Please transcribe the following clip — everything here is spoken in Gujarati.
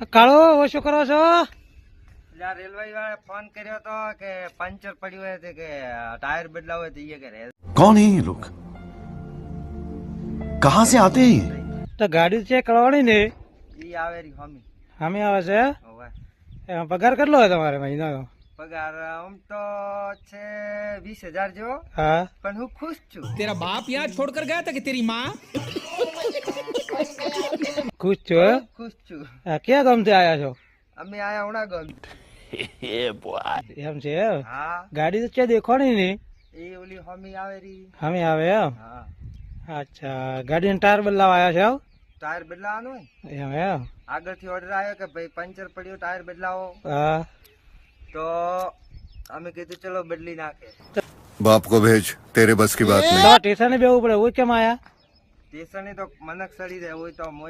કાળો હવે શું કરો છો? રેલવે વાળા ફોન કર્યો તો કે પંચર પડ્યું હોય તો કે ટાયર બદલાવ હોય તો એ કે कौन है ये लोग कहाँ से आते हैं ये? તો ગાડી ચેક કરવાની ને ઈ આવે રી હોમી સામે આવે છે. હોવે. એમાં પગાર કેટલો હોય તમારે મહિનાનો? પગાર આમ તો છે 20,000 જેવો, હા, પણ હું ખુશ છું. तेरा बाप यहाँ छोड़कर गया था कि तेरी माँ? ખુશ છો એમ? ખુશ છું. હા, ક્યાં ગામથી આવ્યા છો? અમે આયા ઉણા ગમ. એમ છે એમ? હા, ગાડી તો ક્યાં દેખવાની નહીં, એ ઓલી હોમી આવે રી. સામે આવે એમ? હા, અચ્છા, ગાડીનો ટાયર બદલાવા આવ્યા છે એમ? ટાયર બદલાવાનું હોય. એમ એમ? આગળથી ઓર્ડર આવ્યો કે ભાઈ પંચર પડ્યું ટાયર બદલાવો, હા, તો અમે કીધું ચલો બદલી નાખે. बाप को भेज तेरे बस की बात नहीं। તો સ્ટેશને બેવું પડે, હું કેમ આયા? સ્ટેશને તો મનક સડી જાય હોય તો મોય